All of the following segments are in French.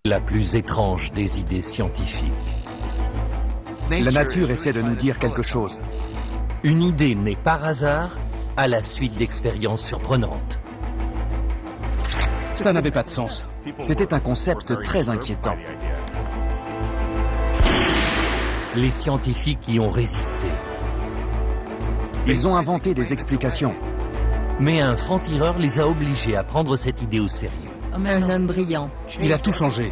La plus étrange des idées scientifiques. La nature essaie de nous dire quelque chose. Une idée née par hasard à la suite d'expériences surprenantes. Ça n'avait pas de sens. C'était un concept très inquiétant. Les scientifiques y ont résisté. Ils ont inventé des explications. Mais un franc-tireur les a obligés à prendre cette idée au sérieux. Un homme brillant. Il a tout changé.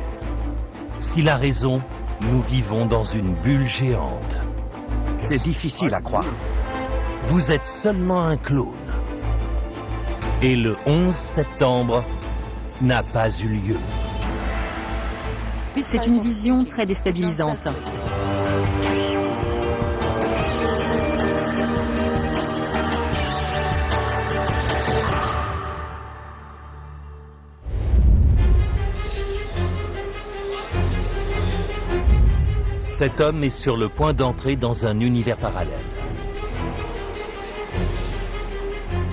S'il a raison, nous vivons dans une bulle géante. C'est difficile à croire. Vous êtes seulement un clone. Et le 11 septembre n'a pas eu lieu. C'est une vision très déstabilisante. Cet homme est sur le point d'entrer dans un univers parallèle.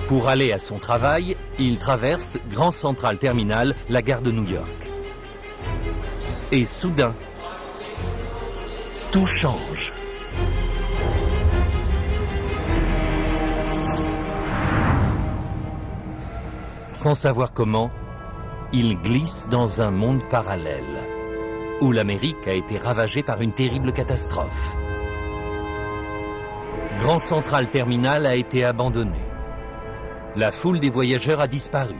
Pour aller à son travail, il traverse Grand Central Terminal, la gare de New York. Et soudain, tout change. Sans savoir comment, il glisse dans un monde parallèle, où l'Amérique a été ravagée par une terrible catastrophe. Grand Central Terminal a été abandonné. La foule des voyageurs a disparu.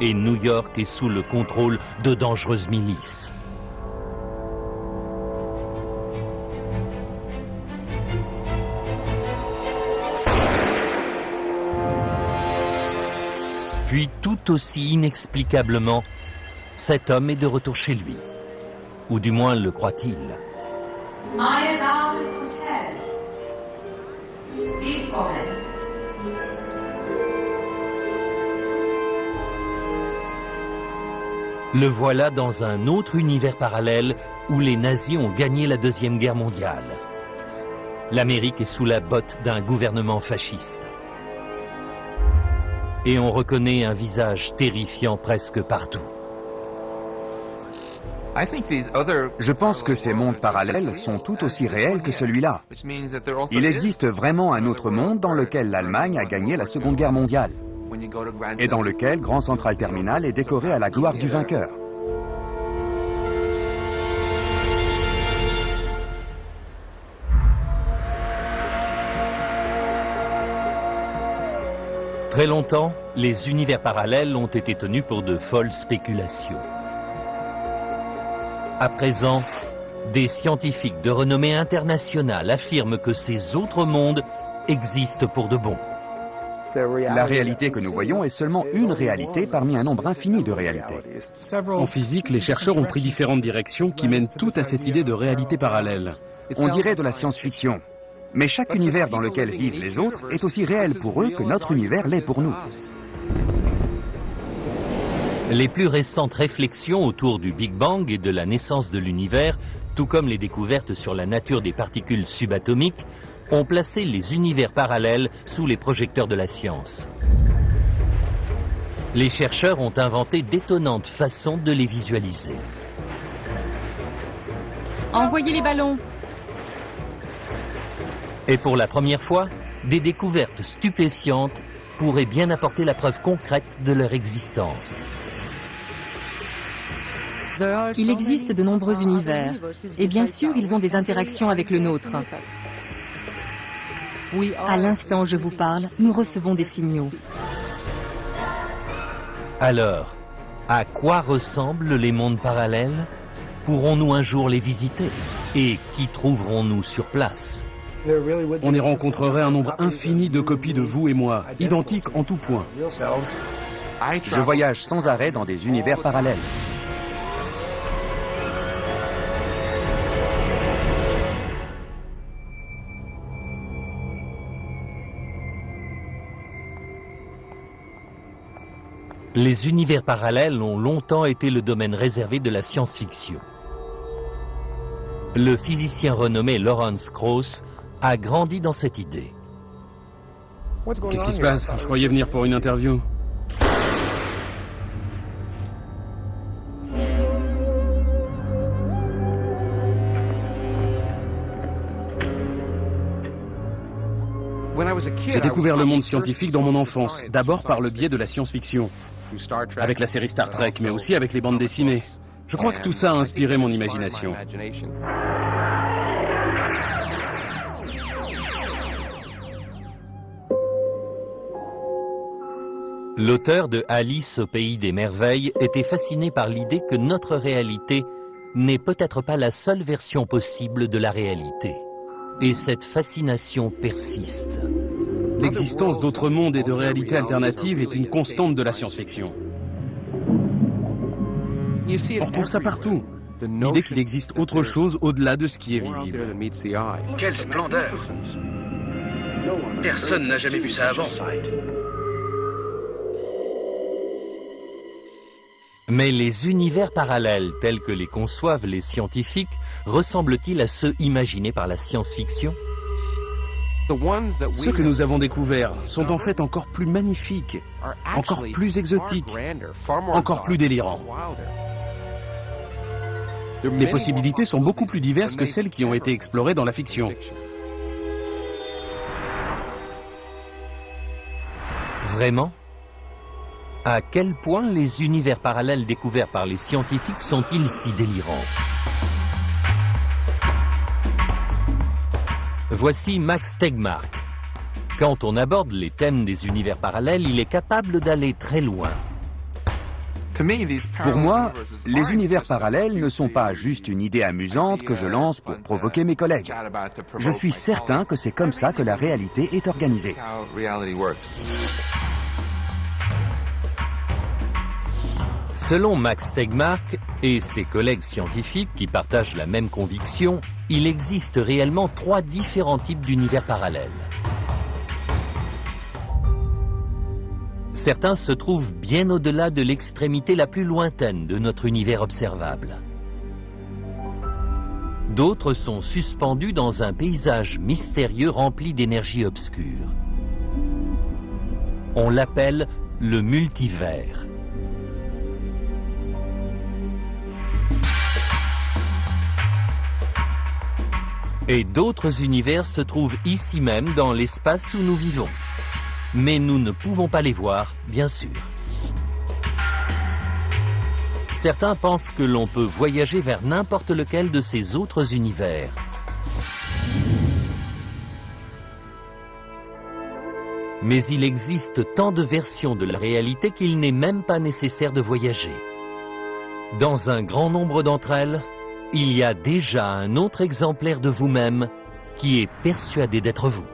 Et New York est sous le contrôle de dangereuses milices. Puis, tout aussi inexplicablement, cet homme est de retour chez lui. Ou du moins le croit-il. Le voilà dans un autre univers parallèle où les nazis ont gagné la Deuxième Guerre mondiale. L'Amérique est sous la botte d'un gouvernement fasciste. Et on reconnaît un visage terrifiant presque partout. Je pense que ces mondes parallèles sont tout aussi réels que celui-là. Il existe vraiment un autre monde dans lequel l'Allemagne a gagné la Seconde Guerre mondiale et dans lequel Grand Central Terminal est décoré à la gloire du vainqueur. Très longtemps, les univers parallèles ont été tenus pour de folles spéculations. À présent, des scientifiques de renommée internationale affirment que ces autres mondes existent pour de bon. La réalité que nous voyons est seulement une réalité parmi un nombre infini de réalités. En physique, les chercheurs ont pris différentes directions qui mènent toutes à cette idée de réalité parallèle. On dirait de la science-fiction. Mais chaque univers dans lequel vivent les autres est aussi réel pour eux que notre univers l'est pour nous. Les plus récentes réflexions autour du Big Bang et de la naissance de l'univers, tout comme les découvertes sur la nature des particules subatomiques, ont placé les univers parallèles sous les projecteurs de la science. Les chercheurs ont inventé d'étonnantes façons de les visualiser. Envoyez les ballons! Et pour la première fois, des découvertes stupéfiantes pourraient bien apporter la preuve concrète de leur existence. Il existe de nombreux univers, et bien sûr, ils ont des interactions avec le nôtre. À l'instant où je vous parle, nous recevons des signaux. Alors, à quoi ressemblent les mondes parallèles? Pourrons-nous un jour les visiter? Et qui trouverons-nous sur place? On y rencontrerait un nombre infini de copies de vous et moi, identiques en tout point. Je voyage sans arrêt dans des univers parallèles. Les univers parallèles ont longtemps été le domaine réservé de la science-fiction. Le physicien renommé Lawrence Krauss a grandi dans cette idée. Qu'est-ce qui se passe? Je croyais venir pour une interview. J'ai découvert le monde scientifique dans mon enfance, d'abord par le biais de la science-fiction, avec la série Star Trek, mais aussi avec les bandes dessinées. Je crois que tout ça a inspiré mon imagination. L'auteur de Alice au pays des merveilles était fasciné par l'idée que notre réalité n'est peut-être pas la seule version possible de la réalité. Et cette fascination persiste. L'existence d'autres mondes et de réalités alternatives est une constante de la science-fiction. On retrouve ça partout. L'idée qu'il existe autre chose au-delà de ce qui est visible. Quelle splendeur! Personne n'a jamais vu ça avant. Mais les univers parallèles tels que les conçoivent les scientifiques ressemblent-ils à ceux imaginés par la science-fiction? Ceux que nous avons découverts sont en fait encore plus magnifiques, encore plus exotiques, encore plus délirants. Les possibilités sont beaucoup plus diverses que celles qui ont été explorées dans la fiction. Vraiment? À quel point les univers parallèles découverts par les scientifiques sont-ils si délirants? Voici Max Tegmark. Quand on aborde les thèmes des univers parallèles, il est capable d'aller très loin. Pour moi, les univers parallèles ne sont pas juste une idée amusante que je lance pour provoquer mes collègues. Je suis certain que c'est comme ça que la réalité est organisée. Selon Max Tegmark et ses collègues scientifiques qui partagent la même conviction, il existe réellement 3 différents types d'univers parallèles. Certains se trouvent bien au-delà de l'extrémité la plus lointaine de notre univers observable. D'autres sont suspendus dans un paysage mystérieux rempli d'énergie obscure. On l'appelle le multivers. Et d'autres univers se trouvent ici même dans l'espace où nous vivons. Mais nous ne pouvons pas les voir, bien sûr. Certains pensent que l'on peut voyager vers n'importe lequel de ces autres univers. Mais il existe tant de versions de la réalité qu'il n'est même pas nécessaire de voyager. Dans un grand nombre d'entre elles, il y a déjà un autre exemplaire de vous-même qui est persuadé d'être vous.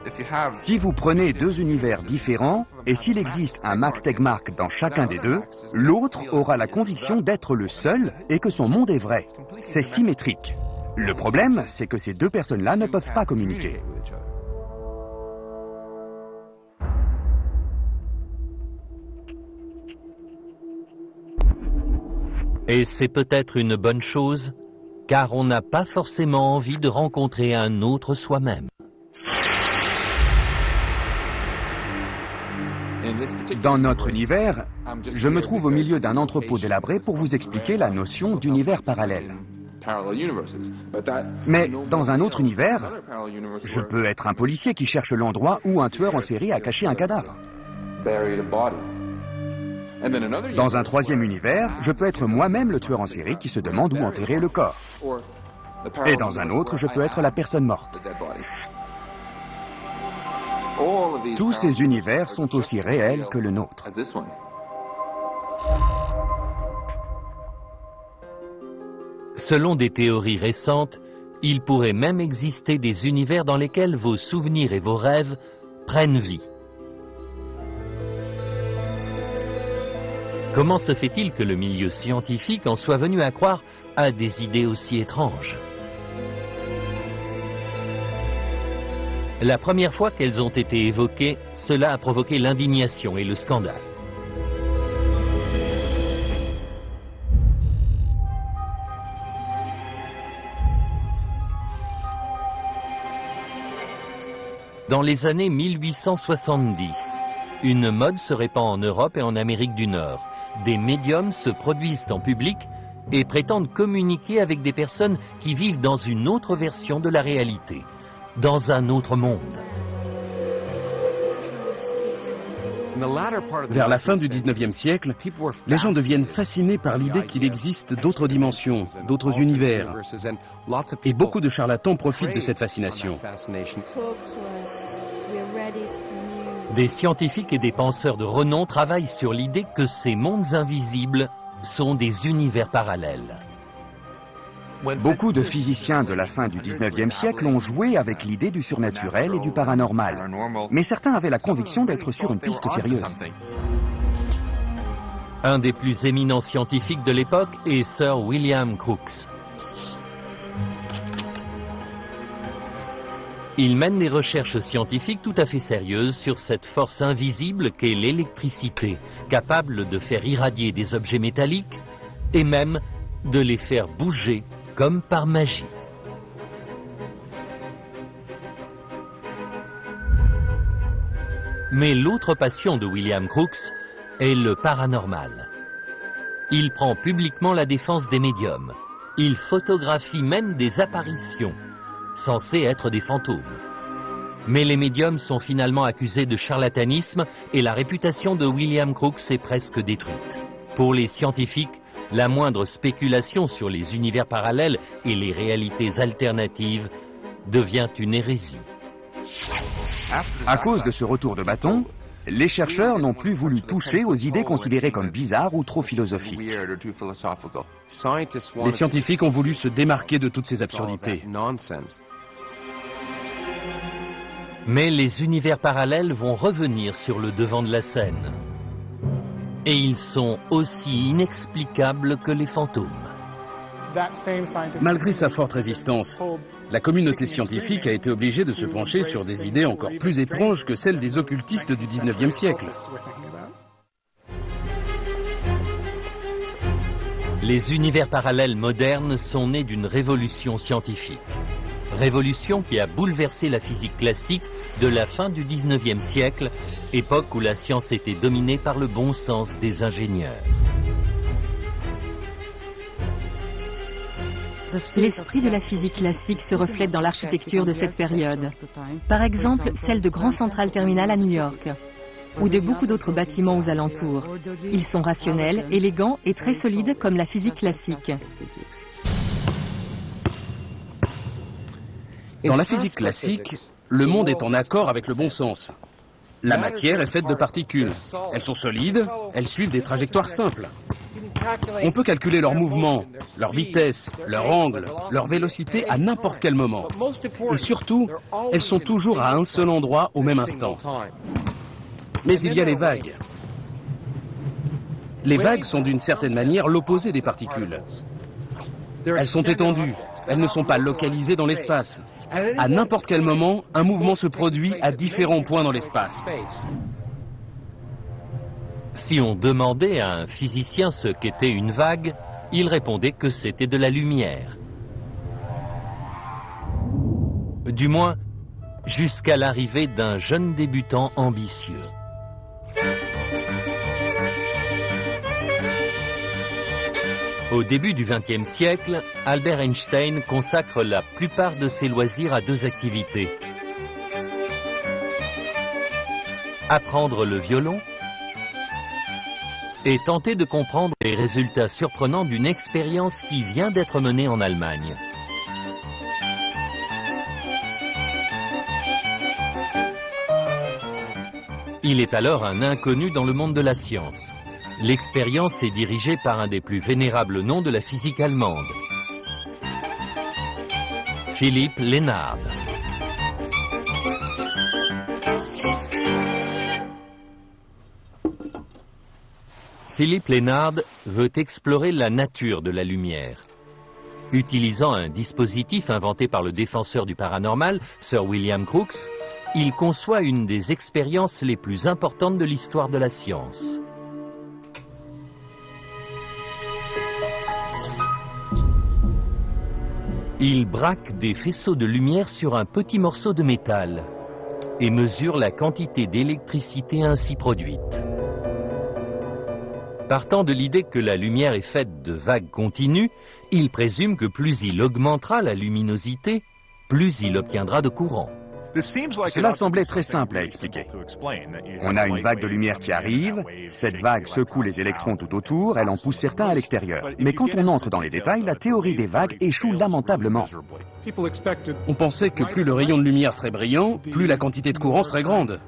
Si vous prenez 2 univers différents, et s'il existe un Max Tegmark dans chacun des 2, l'autre aura la conviction d'être le seul et que son monde est vrai. C'est symétrique. Le problème, c'est que ces 2 personnes-là ne peuvent pas communiquer. Et c'est peut-être une bonne chose, car on n'a pas forcément envie de rencontrer un autre soi-même. Dans notre univers, je me trouve au milieu d'un entrepôt délabré pour vous expliquer la notion d'univers parallèle. Mais dans un autre univers, je peux être un policier qui cherche l'endroit où un tueur en série a caché un cadavre. Dans un 3e univers, je peux être moi-même le tueur en série qui se demande où enterrer le corps. Et dans un autre, je peux être la personne morte. Tous ces univers sont aussi réels que le nôtre. Selon des théories récentes, il pourrait même exister des univers dans lesquels vos souvenirs et vos rêves prennent vie. Comment se fait-il que le milieu scientifique en soit venu à croire à des idées aussi étranges? La première fois qu'elles ont été évoquées, cela a provoqué l'indignation et le scandale. Dans les années 1870, une mode se répand en Europe et en Amérique du Nord. Des médiums se produisent en public et prétendent communiquer avec des personnes qui vivent dans une autre version de la réalité, dans un autre monde. Vers la fin du 19e siècle, les gens deviennent fascinés par l'idée qu'il existe d'autres dimensions, d'autres univers. Et beaucoup de charlatans profitent de cette fascination. Des scientifiques et des penseurs de renom travaillent sur l'idée que ces mondes invisibles sont des univers parallèles. Beaucoup de physiciens de la fin du 19e siècle ont joué avec l'idée du surnaturel et du paranormal. Mais certains avaient la conviction d'être sur une piste sérieuse. Un des plus éminents scientifiques de l'époque est Sir William Crookes. Il mène des recherches scientifiques tout à fait sérieuses sur cette force invisible qu'est l'électricité, capable de faire irradier des objets métalliques et même de les faire bouger comme par magie. Mais l'autre passion de William Crookes est le paranormal. Il prend publiquement la défense des médiums. Il photographie même des apparitions, censées être des fantômes. Mais les médiums sont finalement accusés de charlatanisme et la réputation de William Crookes est presque détruite. Pour les scientifiques, la moindre spéculation sur les univers parallèles et les réalités alternatives devient une hérésie. À cause de ce retour de bâton, les chercheurs n'ont plus voulu toucher aux idées considérées comme bizarres ou trop philosophiques. Les scientifiques ont voulu se démarquer de toutes ces absurdités. Mais les univers parallèles vont revenir sur le devant de la scène. Et ils sont aussi inexplicables que les fantômes. Malgré sa forte résistance, la communauté scientifique a été obligée de se pencher sur des idées encore plus étranges que celles des occultistes du 19e siècle. Les univers parallèles modernes sont nés d'une révolution scientifique. Révolution qui a bouleversé la physique classique de la fin du 19e siècle, époque où la science était dominée par le bon sens des ingénieurs. L'esprit de la physique classique se reflète dans l'architecture de cette période. Par exemple, celle de Grand Central Terminal à New York, ou de beaucoup d'autres bâtiments aux alentours. Ils sont rationnels, élégants et très solides comme la physique classique. Dans la physique classique, le monde est en accord avec le bon sens. La matière est faite de particules. Elles sont solides, elles suivent des trajectoires simples. On peut calculer leur mouvement, leur vitesse, leur angle, leur vélocité à n'importe quel moment. Et surtout, elles sont toujours à un seul endroit au même instant. Mais il y a les vagues. Les vagues sont d'une certaine manière l'opposé des particules. Elles sont étendues, elles ne sont pas localisées dans l'espace. À n'importe quel moment, un mouvement se produit à différents points dans l'espace. Si on demandait à un physicien ce qu'était une vague, il répondait que c'était de la lumière. Du moins, jusqu'à l'arrivée d'un jeune débutant ambitieux. Au début du XXe siècle, Albert Einstein consacre la plupart de ses loisirs à deux activités. Apprendre le violon et tenter de comprendre les résultats surprenants d'une expérience qui vient d'être menée en Allemagne. Il est alors un inconnu dans le monde de la science. L'expérience est dirigée par un des plus vénérables noms de la physique allemande, Philipp Lenard. Philipp Lenard veut explorer la nature de la lumière. Utilisant un dispositif inventé par le défenseur du paranormal, Sir William Crookes, il conçoit une des expériences les plus importantes de l'histoire de la science. Il braque des faisceaux de lumière sur un petit morceau de métal et mesure la quantité d'électricité ainsi produite. Partant de l'idée que la lumière est faite de vagues continues, il présume que plus il augmentera la luminosité, plus il obtiendra de courant. Cela semblait très simple à expliquer. On a une vague de lumière qui arrive, cette vague secoue les électrons tout autour, elle en pousse certains à l'extérieur. Mais quand on entre dans les détails, la théorie des vagues échoue lamentablement. On pensait que plus le rayon de lumière serait brillant, plus la quantité de courant serait grande.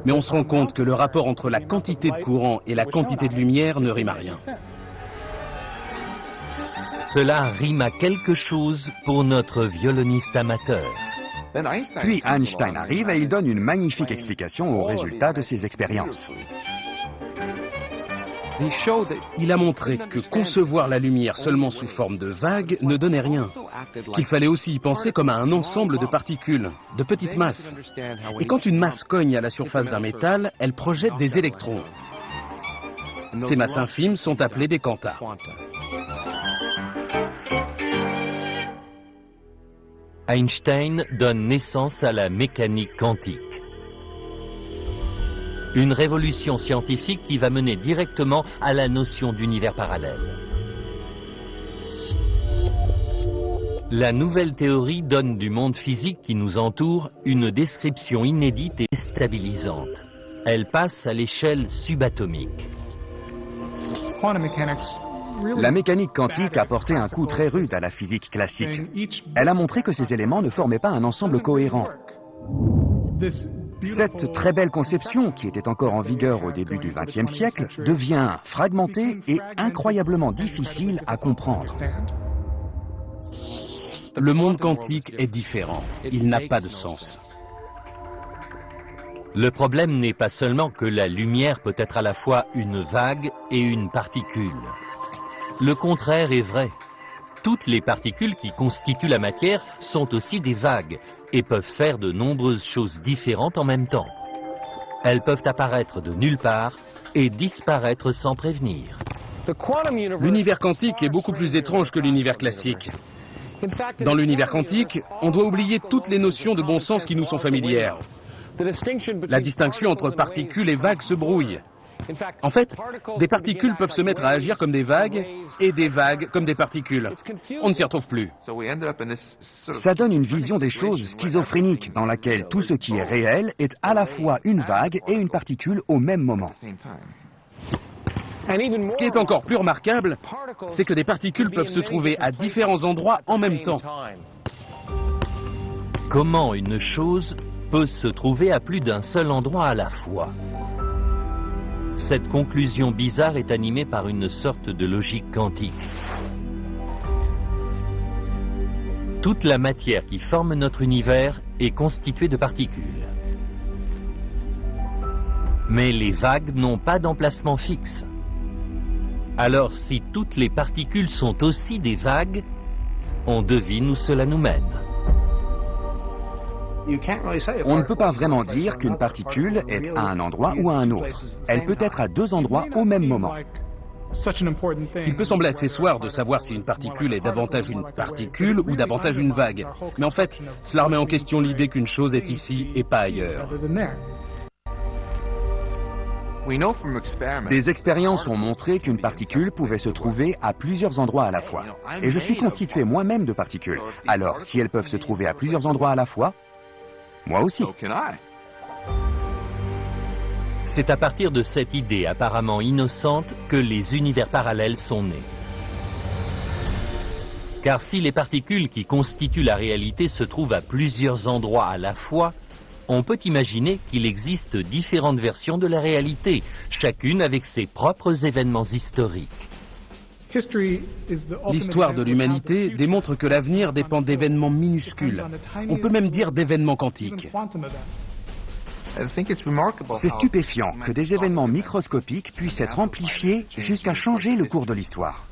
Mais on se rend compte que le rapport entre la quantité de courant et la quantité de lumière ne rime à rien. Cela rime à quelque chose pour notre violoniste amateur. Puis Einstein arrive et il donne une magnifique explication aux résultats de ses expériences. Il a montré que concevoir la lumière seulement sous forme de vagues ne donnait rien, qu'il fallait aussi y penser comme à un ensemble de particules, de petites masses. Et quand une masse cogne à la surface d'un métal, elle projette des électrons. Ces masses infimes sont appelées des quanta. Einstein donne naissance à la mécanique quantique. Une révolution scientifique qui va mener directement à la notion d'univers parallèle. La nouvelle théorie donne du monde physique qui nous entoure une description inédite et stabilisante. Elle passe à l'échelle subatomique. La mécanique quantique a porté un coup très rude à la physique classique. Elle a montré que ces éléments ne formaient pas un ensemble cohérent. Cette très belle conception, qui était encore en vigueur au début du XXe siècle, devient fragmentée et incroyablement difficile à comprendre. Le monde quantique est différent. Il n'a pas de sens. Le problème n'est pas seulement que la lumière peut être à la fois une vague et une particule. Le contraire est vrai. Toutes les particules qui constituent la matière sont aussi des vagues et peuvent faire de nombreuses choses différentes en même temps. Elles peuvent apparaître de nulle part et disparaître sans prévenir. L'univers quantique est beaucoup plus étrange que l'univers classique. Dans l'univers quantique, on doit oublier toutes les notions de bon sens qui nous sont familières. La distinction entre particules et vagues se brouille. En fait, des particules peuvent se mettre à agir comme des vagues et des vagues comme des particules. On ne s'y retrouve plus. Ça donne une vision des choses schizophrénique dans laquelle tout ce qui est réel est à la fois une vague et une particule au même moment. Ce qui est encore plus remarquable, c'est que des particules peuvent se trouver à différents endroits en même temps. Comment une chose peut se trouver à plus d'un seul endroit à la fois? Cette conclusion bizarre est animée par une sorte de logique quantique. Toute la matière qui forme notre univers est constituée de particules. Mais les vagues n'ont pas d'emplacement fixe. Alors si toutes les particules sont aussi des vagues, on devine où cela nous mène. On ne peut pas vraiment dire qu'une particule est à un endroit ou à un autre. Elle peut être à deux endroits au même moment. Il peut sembler accessoire de savoir si une particule est davantage une particule ou davantage une vague. Mais en fait, cela remet en question l'idée qu'une chose est ici et pas ailleurs. Des expériences ont montré qu'une particule pouvait se trouver à plusieurs endroits à la fois. Et je suis constitué moi-même de particules. Alors, si elles peuvent se trouver à plusieurs endroits à la fois, moi aussi. C'est à partir de cette idée apparemment innocente que les univers parallèles sont nés. Car si les particules qui constituent la réalité se trouvent à plusieurs endroits à la fois, on peut imaginer qu'il existe différentes versions de la réalité, chacune avec ses propres événements historiques. L'histoire de l'humanité démontre que l'avenir dépend d'événements minuscules. On peut même dire d'événements quantiques. C'est stupéfiant que des événements microscopiques puissent être amplifiés jusqu'à changer le cours de l'histoire.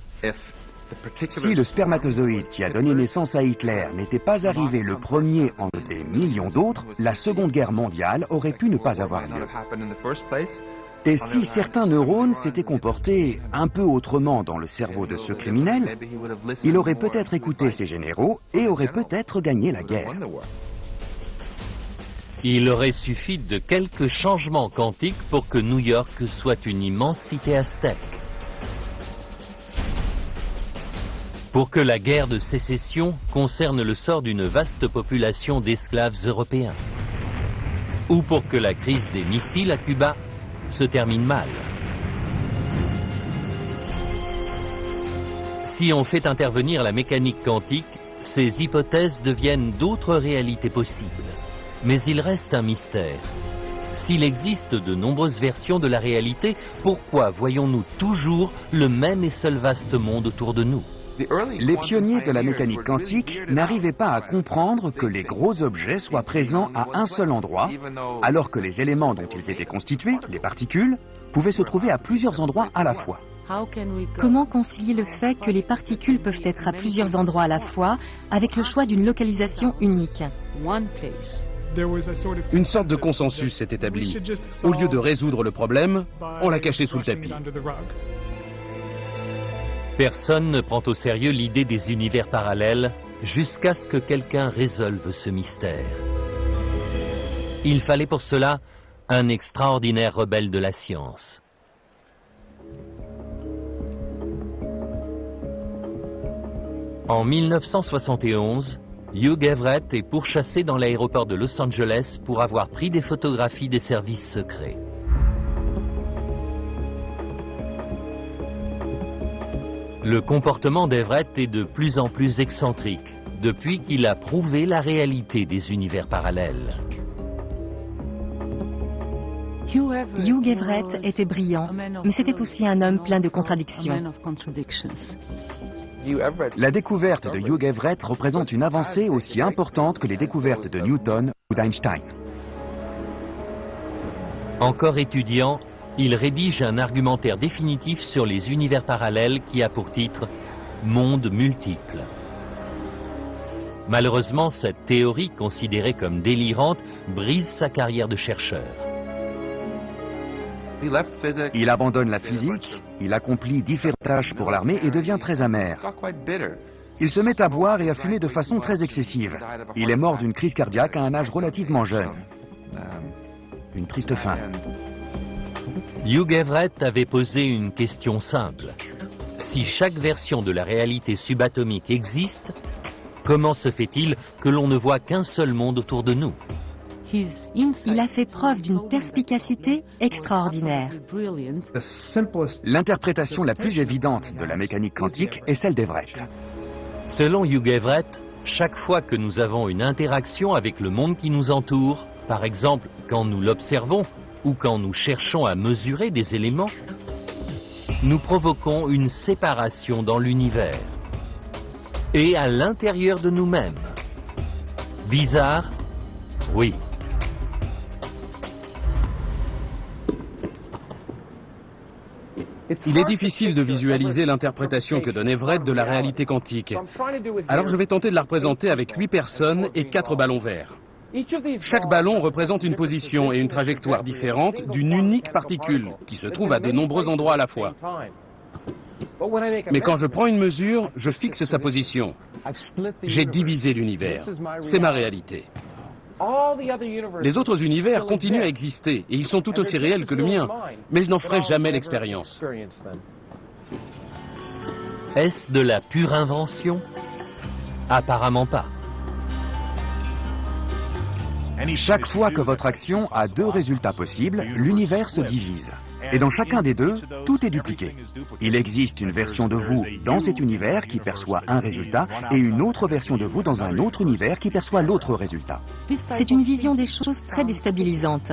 Si le spermatozoïde qui a donné naissance à Hitler n'était pas arrivé le premier en des millions d'autres, la Seconde Guerre mondiale aurait pu ne pas avoir lieu. Et si certains neurones s'étaient comportés un peu autrement dans le cerveau de ce criminel, il aurait peut-être écouté ses généraux et aurait peut-être gagné la guerre. Il aurait suffi de quelques changements quantiques pour que New York soit une immense cité aztèque. Pour que la guerre de sécession concerne le sort d'une vaste population d'esclaves européens. Ou pour que la crise des missiles à Cuba se termine mal. Si on fait intervenir la mécanique quantique, ces hypothèses deviennent d'autres réalités possibles. Mais il reste un mystère. S'il existe de nombreuses versions de la réalité, pourquoi voyons-nous toujours le même et seul vaste monde autour de nous? Les pionniers de la mécanique quantique n'arrivaient pas à comprendre que les gros objets soient présents à un seul endroit, alors que les éléments dont ils étaient constitués, les particules, pouvaient se trouver à plusieurs endroits à la fois. Comment concilier le fait que les particules peuvent être à plusieurs endroits à la fois avec le choix d'une localisation unique? Une sorte de consensus s'est établi. Au lieu de résoudre le problème, on l'a caché sous le tapis. Personne ne prend au sérieux l'idée des univers parallèles jusqu'à ce que quelqu'un résolve ce mystère. Il fallait pour cela un extraordinaire rebelle de la science. En 1971, Hugh Everett est pourchassé dans l'aéroport de Los Angeles pour avoir pris des photographies des services secrets. Le comportement d'Everett est de plus en plus excentrique, depuis qu'il a prouvé la réalité des univers parallèles. Hugh Everett était brillant, mais c'était aussi un homme plein de contradictions. La découverte de Hugh Everett représente une avancée aussi importante que les découvertes de Newton ou d'Einstein. Encore étudiant, il rédige un argumentaire définitif sur les univers parallèles qui a pour titre « Monde multiple ». Malheureusement, cette théorie, considérée comme délirante, brise sa carrière de chercheur. Il abandonne la physique, il accomplit différentes tâches pour l'armée et devient très amer. Il se met à boire et à fumer de façon très excessive. Il est mort d'une crise cardiaque à un âge relativement jeune. Une triste fin. Hugh Everett avait posé une question simple. Si chaque version de la réalité subatomique existe, comment se fait-il que l'on ne voit qu'un seul monde autour de nous? Il a fait preuve d'une perspicacité extraordinaire. L'interprétation la plus évidente de la mécanique quantique est celle d'Everett. Selon Hugh Everett, chaque fois que nous avons une interaction avec le monde qui nous entoure, par exemple quand nous l'observons ou quand nous cherchons à mesurer des éléments, nous provoquons une séparation dans l'univers et à l'intérieur de nous-mêmes. Bizarre? Oui. Il est difficile de visualiser l'interprétation que donne Everett de la réalité quantique. Alors je vais tenter de la représenter avec 8 personnes et 4 ballons verts. Chaque ballon représente une position et une trajectoire différente d'une unique particule qui se trouve à de nombreux endroits à la fois. Mais quand je prends une mesure, je fixe sa position. J'ai divisé l'univers. C'est ma réalité. Les autres univers continuent à exister et ils sont tout aussi réels que le mien, mais je n'en ferai jamais l'expérience. Est-ce de la pure invention? Apparemment pas. Chaque fois que votre action a 2 résultats possibles, l'univers se divise. Et dans chacun des 2, tout est dupliqué. Il existe une version de vous dans cet univers qui perçoit un résultat et une autre version de vous dans un autre univers qui perçoit l'autre résultat. C'est une vision des choses très déstabilisante.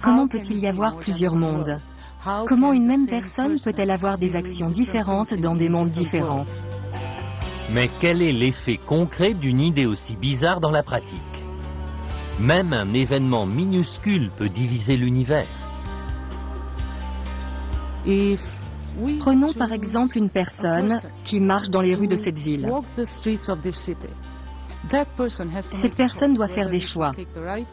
Comment peut-il y avoir plusieurs mondes? Comment une même personne peut-elle avoir des actions différentes dans des mondes différents? Mais quel est l'effet concret d'une idée aussi bizarre dans la pratique? Même un événement minuscule peut diviser l'univers. Prenons par exemple une personne qui marche dans les rues de cette ville. Cette personne doit faire des choix.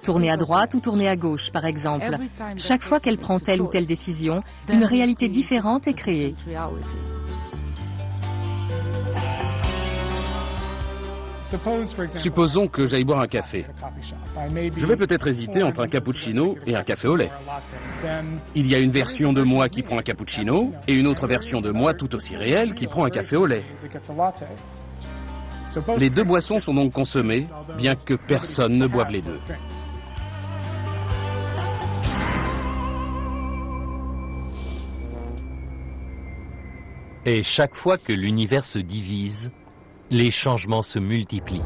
Tourner à droite ou tourner à gauche, par exemple. Chaque fois qu'elle prend telle ou telle décision, une réalité différente est créée. Supposons que j'aille boire un café. Je vais peut-être hésiter entre un cappuccino et un café au lait. Il y a une version de moi qui prend un cappuccino et une autre version de moi tout aussi réelle qui prend un café au lait. Les deux boissons sont donc consommées, bien que personne ne boive les deux. Et chaque fois que l'univers se divise, les changements se multiplient.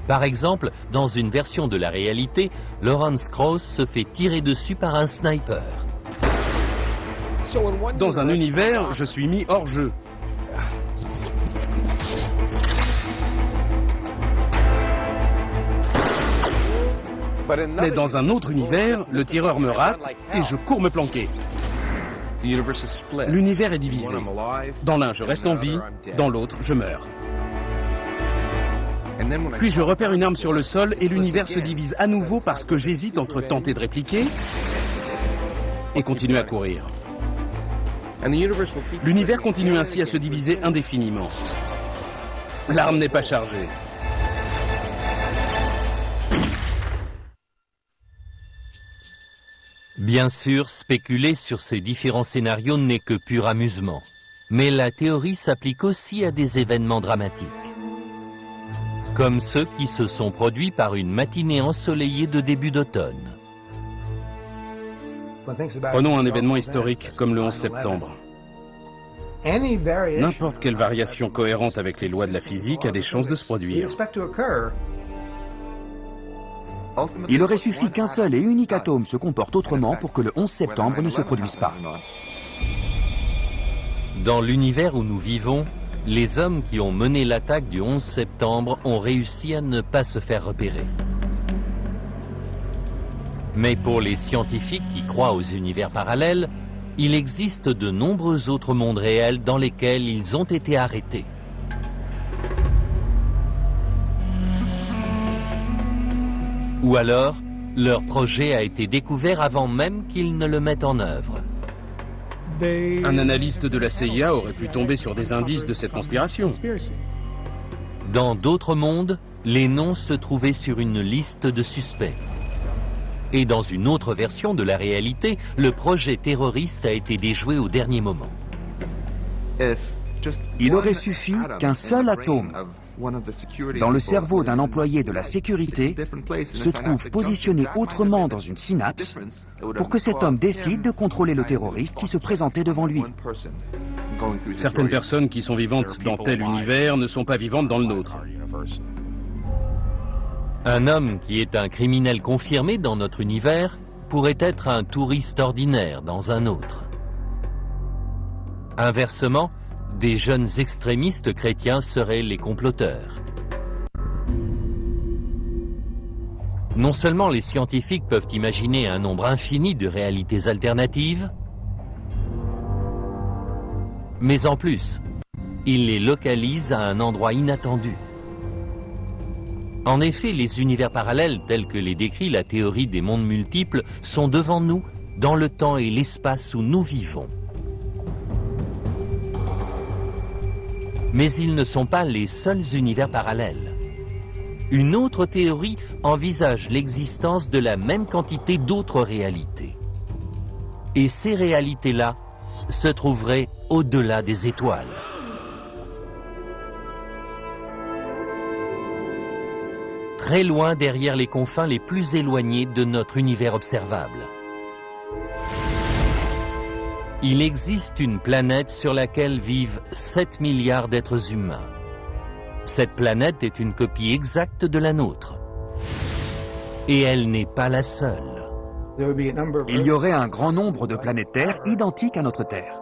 Par exemple, dans une version de la réalité, Lawrence Krauss se fait tirer dessus par un sniper. Dans un univers, je suis mis hors jeu. Mais dans un autre univers, le tireur me rate et je cours me planquer. L'univers est divisé. Dans l'un, je reste en vie, dans l'autre, je meurs. Puis je repère une arme sur le sol et l'univers se divise à nouveau parce que j'hésite entre tenter de répliquer et continuer à courir. L'univers continue ainsi à se diviser indéfiniment. L'arme n'est pas chargée. Bien sûr, spéculer sur ces différents scénarios n'est que pur amusement. Mais la théorie s'applique aussi à des événements dramatiques. Comme ceux qui se sont produits par une matinée ensoleillée de début d'automne. Prenons un événement historique comme le 11 septembre. N'importe quelle variation cohérente avec les lois de la physique a des chances de se produire. Il aurait suffi qu'un seul et unique atome se comporte autrement pour que le 11 septembre ne se produise pas. Dans l'univers où nous vivons, les hommes qui ont mené l'attaque du 11 septembre ont réussi à ne pas se faire repérer. Mais pour les scientifiques qui croient aux univers parallèles, il existe de nombreux autres mondes réels dans lesquels ils ont été arrêtés. Ou alors, leur projet a été découvert avant même qu'ils ne le mettent en œuvre. Un analyste de la CIA aurait pu tomber sur des indices de cette conspiration. Dans d'autres mondes, les noms se trouvaient sur une liste de suspects. Et dans une autre version de la réalité, le projet terroriste a été déjoué au dernier moment. Il aurait suffi qu'un seul atome dans le cerveau d'un employé de la sécurité se trouve positionné autrement dans une synapse pour que cet homme décide de contrôler le terroriste qui se présentait devant lui. Certaines personnes qui sont vivantes dans tel univers ne sont pas vivantes dans le nôtre. Un homme qui est un criminel confirmé dans notre univers pourrait être un touriste ordinaire dans un autre. Inversement, des jeunes extrémistes chrétiens seraient les comploteurs. Non seulement les scientifiques peuvent imaginer un nombre infini de réalités alternatives, mais en plus, ils les localisent à un endroit inattendu. En effet, les univers parallèles tels que les décrit la théorie des mondes multiples sont devant nous dans le temps et l'espace où nous vivons. Mais ils ne sont pas les seuls univers parallèles. Une autre théorie envisage l'existence de la même quantité d'autres réalités. Et ces réalités-là se trouveraient au-delà des étoiles. Très loin derrière les confins les plus éloignés de notre univers observable. Il existe une planète sur laquelle vivent 7 milliards d'êtres humains. Cette planète est une copie exacte de la nôtre. Et elle n'est pas la seule. Il y aurait un grand nombre de planètes Terre identiques à notre Terre.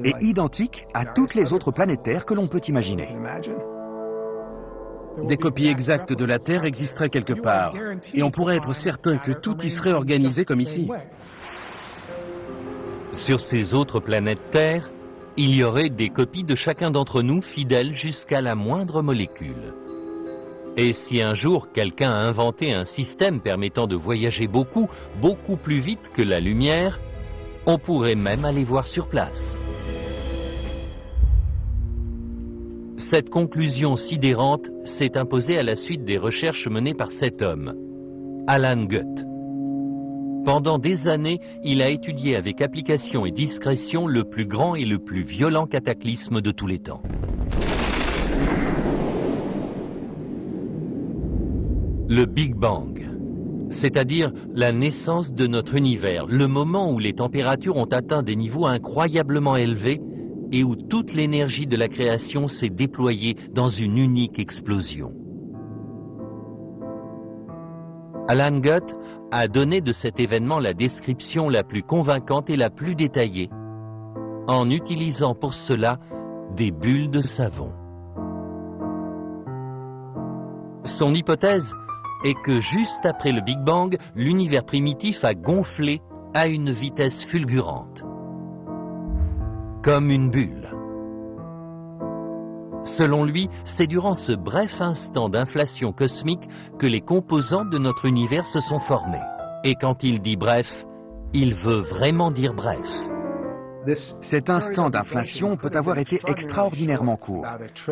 Et identiques à toutes les autres planètes Terre que l'on peut imaginer. Des copies exactes de la Terre existeraient quelque part. Et on pourrait être certain que tout y serait organisé comme ici. Sur ces autres planètes Terre, il y aurait des copies de chacun d'entre nous fidèles jusqu'à la moindre molécule. Et si un jour quelqu'un a inventé un système permettant de voyager beaucoup, beaucoup plus vite que la lumière, on pourrait même aller voir sur place. Cette conclusion sidérante s'est imposée à la suite des recherches menées par cet homme, Alan Guth. Pendant des années, il a étudié avec application et discrétion le plus grand et le plus violent cataclysme de tous les temps. Le Big Bang, c'est-à-dire la naissance de notre univers, le moment où les températures ont atteint des niveaux incroyablement élevés et où toute l'énergie de la création s'est déployée dans une unique explosion. Alan Guth a donné de cet événement la description la plus convaincante et la plus détaillée, en utilisant pour cela des bulles de savon. Son hypothèse est que juste après le Big Bang, l'univers primitif a gonflé à une vitesse fulgurante, comme une bulle. Selon lui, c'est durant ce bref instant d'inflation cosmique que les composants de notre univers se sont formés. Et quand il dit bref, il veut vraiment dire bref. Cet instant d'inflation peut avoir été extraordinairement court,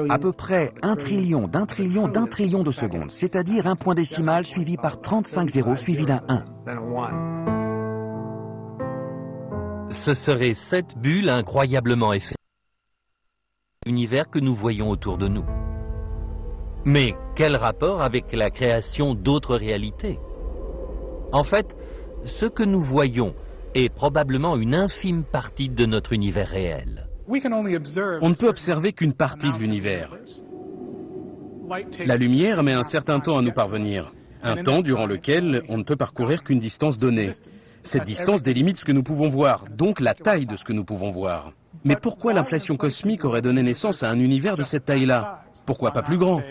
à peu près 1 trillion d'un trillion d'un trillion de secondes, c'est-à-dire un point décimal suivi par 35 zéros suivi d'un 1. Ce serait cette bulle incroyablement effrayante de l'univers que nous voyons autour de nous. Mais quel rapport avec la création d'autres réalités? En fait, ce que nous voyons est probablement une infime partie de notre univers réel. On ne peut observer qu'une partie de l'univers. La lumière met un certain temps à nous parvenir, un temps durant lequel on ne peut parcourir qu'une distance donnée. Cette distance délimite ce que nous pouvons voir, donc la taille de ce que nous pouvons voir. Mais pourquoi l'inflation cosmique aurait donné naissance à un univers de cette taille-là? Pourquoi pas plus grand?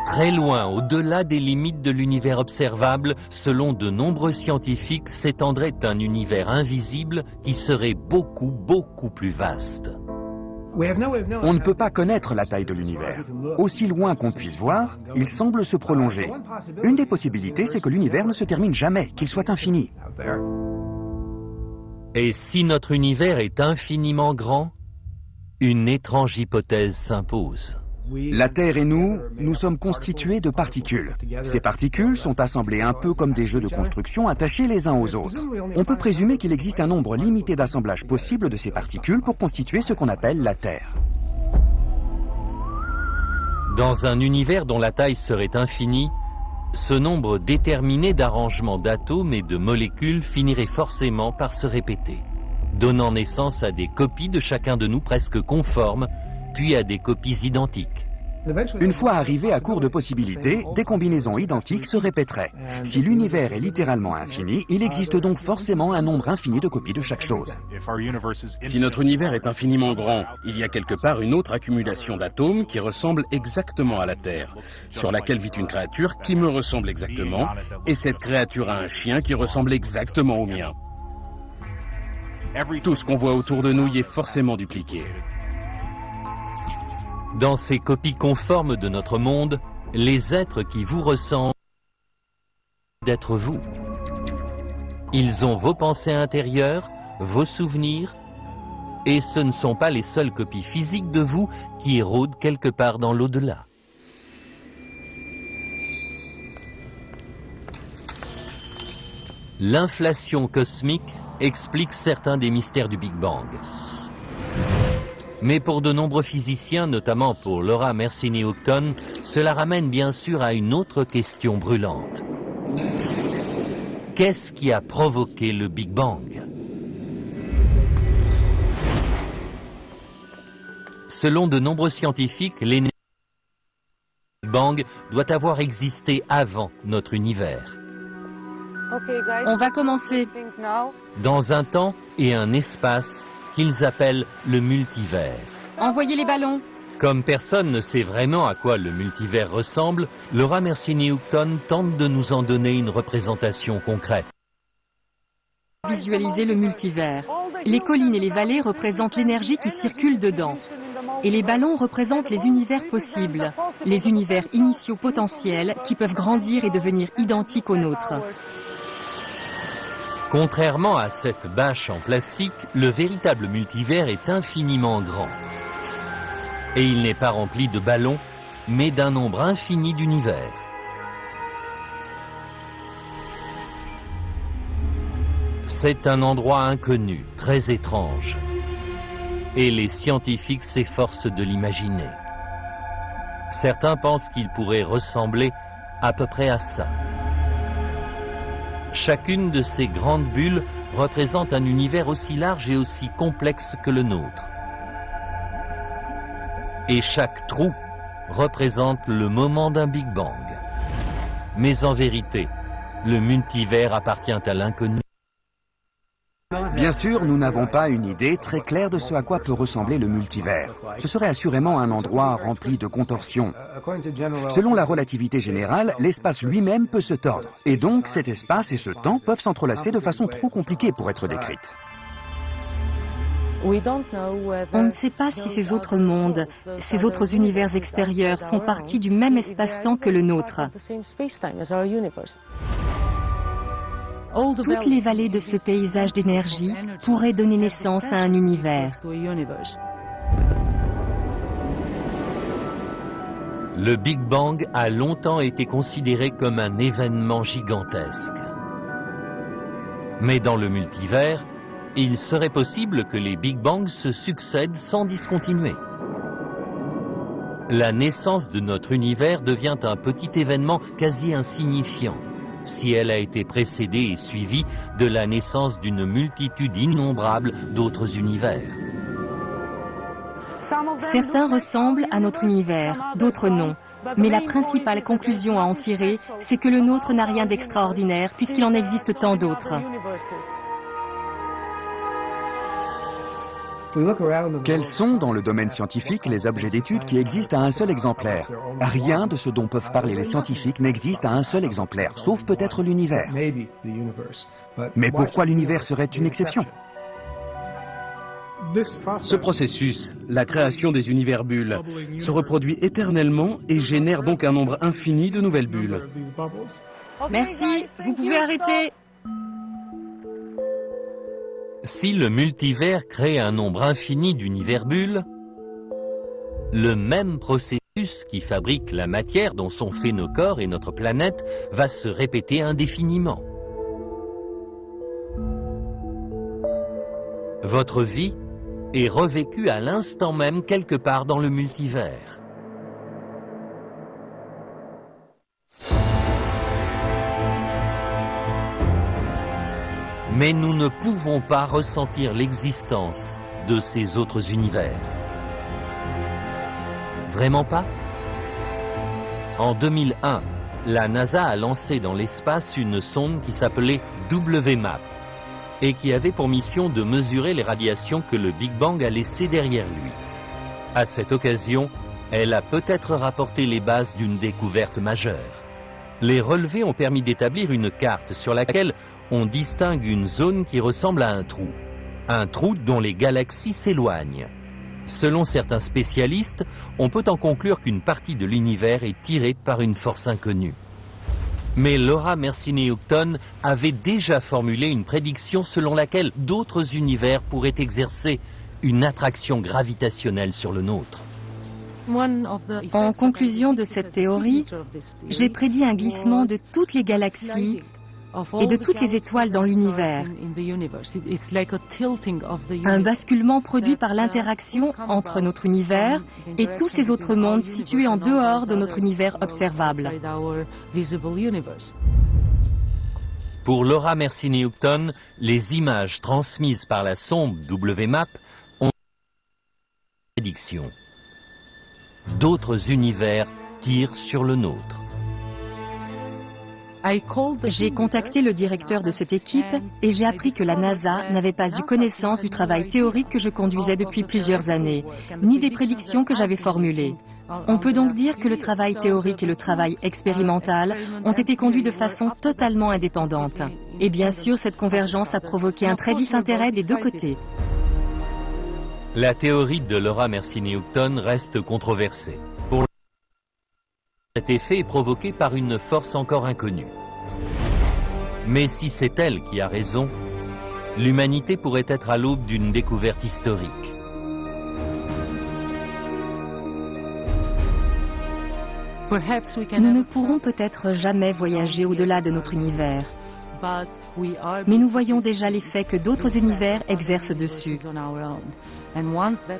Très loin, au-delà des limites de l'univers observable, selon de nombreux scientifiques, s'étendrait un univers invisible qui serait beaucoup, beaucoup plus vaste. On ne peut pas connaître la taille de l'univers. Aussi loin qu'on puisse voir, il semble se prolonger. Une des possibilités, c'est que l'univers ne se termine jamais, qu'il soit infini. Et si notre univers est infiniment grand, une étrange hypothèse s'impose. La Terre et nous sommes constitués de particules. Ces particules sont assemblées un peu comme des jeux de construction attachés les uns aux autres. On peut présumer qu'il existe un nombre limité d'assemblages possibles de ces particules pour constituer ce qu'on appelle la Terre. Dans un univers dont la taille serait infinie, ce nombre déterminé d'arrangements d'atomes et de molécules finirait forcément par se répéter, donnant naissance à des copies de chacun de nous presque conformes, puis à des copies identiques. Une fois arrivé à court de possibilités, des combinaisons identiques se répéteraient. Si l'univers est littéralement infini, il existe donc forcément un nombre infini de copies de chaque chose. Si notre univers est infiniment grand, il y a quelque part une autre accumulation d'atomes qui ressemble exactement à la Terre, sur laquelle vit une créature qui me ressemble exactement, et cette créature a un chien qui ressemble exactement au mien. Tout ce qu'on voit autour de nous y est forcément dupliqué. Dans ces copies conformes de notre monde, les êtres qui vous ressemblent d'être vous. Ils ont vos pensées intérieures, vos souvenirs, et ce ne sont pas les seules copies physiques de vous qui rôdent quelque part dans l'au-delà. L'inflation cosmique explique certains des mystères du Big Bang. Mais pour de nombreux physiciens, notamment pour Laura Mersini-Houghton, cela ramène bien sûr à une autre question brûlante. Qu'est-ce qui a provoqué le Big Bang? Selon de nombreux scientifiques, l'énergie du Big Bang doit avoir existé avant notre univers. On va commencer. Dans un temps et un espace qu'ils appellent le multivers. Envoyez les ballons. Comme personne ne sait vraiment à quoi le multivers ressemble, Laura Mersini-Houghton tente de nous en donner une représentation concrète. Visualisez le multivers. Les collines et les vallées représentent l'énergie qui circule dedans. Et les ballons représentent les univers possibles, les univers initiaux potentiels qui peuvent grandir et devenir identiques aux nôtres. Contrairement à cette bâche en plastique, le véritable multivers est infiniment grand. Et il n'est pas rempli de ballons, mais d'un nombre infini d'univers. C'est un endroit inconnu, très étrange. Et les scientifiques s'efforcent de l'imaginer. Certains pensent qu'il pourrait ressembler à peu près à ça. Chacune de ces grandes bulles représente un univers aussi large et aussi complexe que le nôtre. Et chaque trou représente le moment d'un Big Bang. Mais en vérité, le multivers appartient à l'inconnu. Bien sûr, nous n'avons pas une idée très claire de ce à quoi peut ressembler le multivers. Ce serait assurément un endroit rempli de contorsions. Selon la relativité générale, l'espace lui-même peut se tordre. Et donc, cet espace et ce temps peuvent s'entrelacer de façon trop compliquée pour être décrite. On ne sait pas si ces autres mondes, ces autres univers extérieurs font partie du même espace-temps que le nôtre. Toutes les vallées de ce paysage d'énergie pourraient donner naissance à un univers. Le Big Bang a longtemps été considéré comme un événement gigantesque. Mais dans le multivers, il serait possible que les Big Bangs se succèdent sans discontinuer. La naissance de notre univers devient un petit événement quasi insignifiant, si elle a été précédée et suivie de la naissance d'une multitude innombrable d'autres univers. Certains ressemblent à notre univers, d'autres non. Mais la principale conclusion à en tirer, c'est que le nôtre n'a rien d'extraordinaire puisqu'il en existe tant d'autres. Quels sont, dans le domaine scientifique, les objets d'étude qui existent à un seul exemplaire? Rien de ce dont peuvent parler les scientifiques n'existe à un seul exemplaire, sauf peut-être l'univers. Mais pourquoi l'univers serait une exception? Ce processus, la création des univers bulles, se reproduit éternellement et génère donc un nombre infini de nouvelles bulles. Merci, vous pouvez arrêter. Si le multivers crée un nombre infini d'univers bulles, le même processus qui fabrique la matière dont sont faits nos corps et notre planète va se répéter indéfiniment. Votre vie est revécue à l'instant même quelque part dans le multivers. Mais nous ne pouvons pas ressentir l'existence de ces autres univers. Vraiment pas? En 2001, la NASA a lancé dans l'espace une sonde qui s'appelait WMAP et qui avait pour mission de mesurer les radiations que le Big Bang a laissées derrière lui. À cette occasion, elle a peut-être rapporté les bases d'une découverte majeure. Les relevés ont permis d'établir une carte sur laquelle on distingue une zone qui ressemble à un trou dont les galaxies s'éloignent. Selon certains spécialistes, on peut en conclure qu'une partie de l'univers est tirée par une force inconnue. Mais Laura Mersini-Houghton avait déjà formulé une prédiction selon laquelle d'autres univers pourraient exercer une attraction gravitationnelle sur le nôtre. En conclusion de cette théorie, j'ai prédit un glissement de toutes les galaxies et de toutes les étoiles dans l'univers. Un basculement produit par l'interaction entre notre univers et tous ces autres mondes situés en dehors de notre univers observable. Pour Laura Mersini-Houghton, les images transmises par la sonde WMAP ont une prédiction. D'autres univers tirent sur le nôtre. J'ai contacté le directeur de cette équipe et j'ai appris que la NASA n'avait pas eu connaissance du travail théorique que je conduisais depuis plusieurs années, ni des prédictions que j'avais formulées. On peut donc dire que le travail théorique et le travail expérimental ont été conduits de façon totalement indépendante. Et bien sûr, cette convergence a provoqué un très vif intérêt des deux côtés. La théorie de Laura Mersini-Houghton reste controversée. Pour cet effet est provoqué par une force encore inconnue. Mais si c'est elle qui a raison, l'humanité pourrait être à l'aube d'une découverte historique. Nous ne pourrons peut-être jamais voyager au-delà de notre univers, mais nous voyons déjà l'effet que d'autres univers exercent dessus.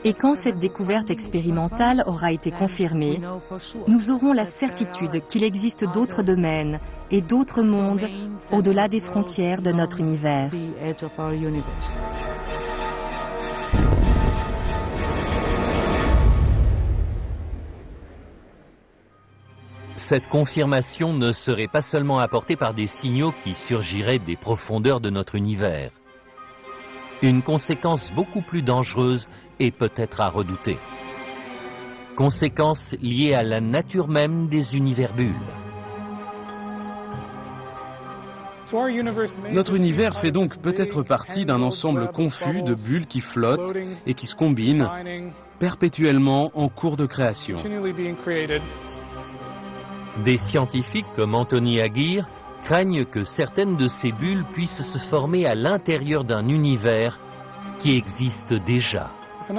Et quand cette découverte expérimentale aura été confirmée, nous aurons la certitude qu'il existe d'autres domaines et d'autres mondes au-delà des frontières de notre univers. Cette confirmation ne serait pas seulement apportée par des signaux qui surgiraient des profondeurs de notre univers. Une conséquence beaucoup plus dangereuse est peut-être à redouter. Conséquence liée à la nature même des univers bulles. Notre univers fait donc peut-être partie d'un ensemble confus de bulles qui flottent et qui se combinent perpétuellement en cours de création. Des scientifiques comme Anthony Aguirre craignent que certaines de ces bulles puissent se former à l'intérieur d'un univers qui existe déjà.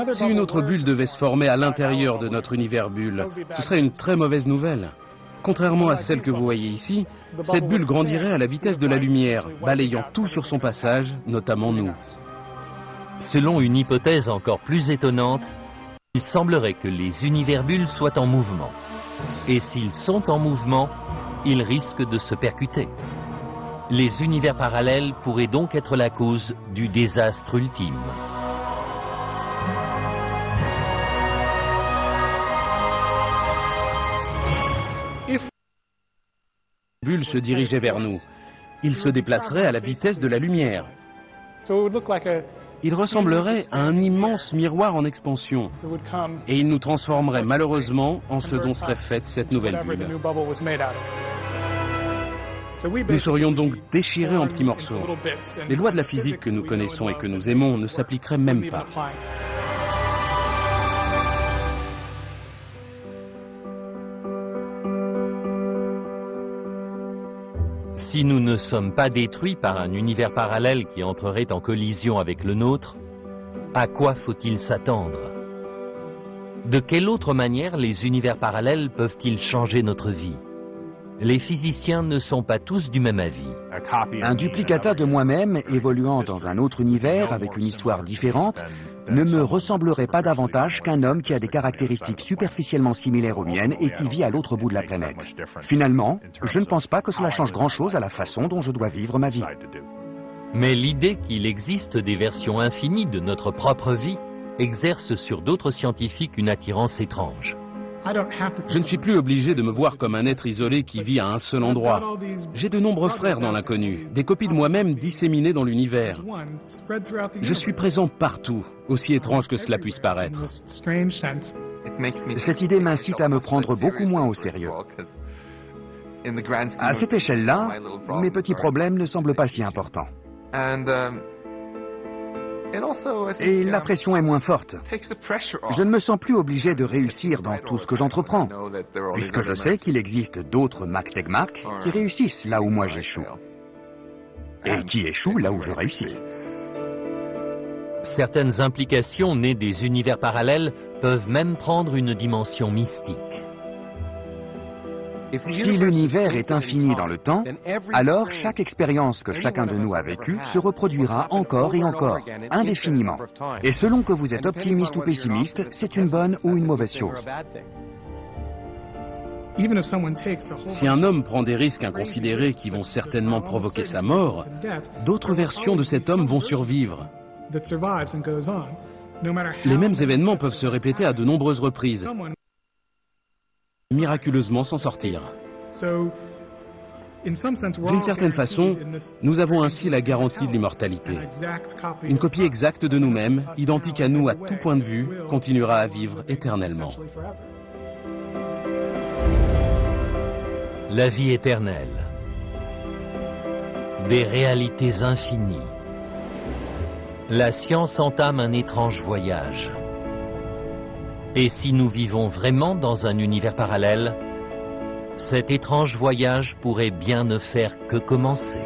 Si une autre bulle devait se former à l'intérieur de notre univers bulle, ce serait une très mauvaise nouvelle. Contrairement à celle que vous voyez ici, cette bulle grandirait à la vitesse de la lumière, balayant tout sur son passage, notamment nous. Selon une hypothèse encore plus étonnante, il semblerait que les univers bulles soient en mouvement. Et s'ils sont en mouvement, ils risquent de se percuter. Les univers parallèles pourraient donc être la cause du désastre ultime. Si la bulle se dirigeait vers nous, il se déplacerait à la vitesse de la lumière. Il ressemblerait à un immense miroir en expansion et il nous transformerait malheureusement en ce dont serait faite cette nouvelle bulle. Nous serions donc déchirés en petits morceaux. Les lois de la physique que nous connaissons et que nous aimons ne s'appliqueraient même pas. Si nous ne sommes pas détruits par un univers parallèle qui entrerait en collision avec le nôtre, à quoi faut-il s'attendre? De quelle autre manière les univers parallèles peuvent-ils changer notre vie? Les physiciens ne sont pas tous du même avis. Un duplicata de moi-même évoluant dans un autre univers avec une histoire différente ne me ressemblerait pas davantage qu'un homme qui a des caractéristiques superficiellement similaires aux miennes et qui vit à l'autre bout de la planète. Finalement, je ne pense pas que cela change grand-chose à la façon dont je dois vivre ma vie. Mais l'idée qu'il existe des versions infinies de notre propre vie exerce sur d'autres scientifiques une attirance étrange. Je ne suis plus obligé de me voir comme un être isolé qui vit à un seul endroit. J'ai de nombreux frères dans l'inconnu, des copies de moi-même disséminées dans l'univers. Je suis présent partout, aussi étrange que cela puisse paraître. Cette idée m'incite à me prendre beaucoup moins au sérieux. À cette échelle-là, mes petits problèmes ne semblent pas si importants. Et la pression est moins forte. Je ne me sens plus obligé de réussir dans tout ce que j'entreprends, puisque je sais qu'il existe d'autres Max Tegmark qui réussissent là où moi j'échoue. Et qui échouent là où je réussis. Certaines implications nées des univers parallèles peuvent même prendre une dimension mystique. Si l'univers est infini dans le temps, alors chaque expérience que chacun de nous a vécue se reproduira encore et encore, indéfiniment. Et selon que vous êtes optimiste ou pessimiste, c'est une bonne ou une mauvaise chose. Si un homme prend des risques inconsidérés qui vont certainement provoquer sa mort, d'autres versions de cet homme vont survivre. Les mêmes événements peuvent se répéter à de nombreuses reprises, miraculeusement s'en sortir. D'une certaine façon, nous avons ainsi la garantie de l'immortalité. Une copie exacte de nous-mêmes, identique à nous à tout point de vue, continuera à vivre éternellement. La vie éternelle. Des réalités infinies. La science entame un étrange voyage. Et si nous vivons vraiment dans un univers parallèle, cet étrange voyage pourrait bien ne faire que commencer.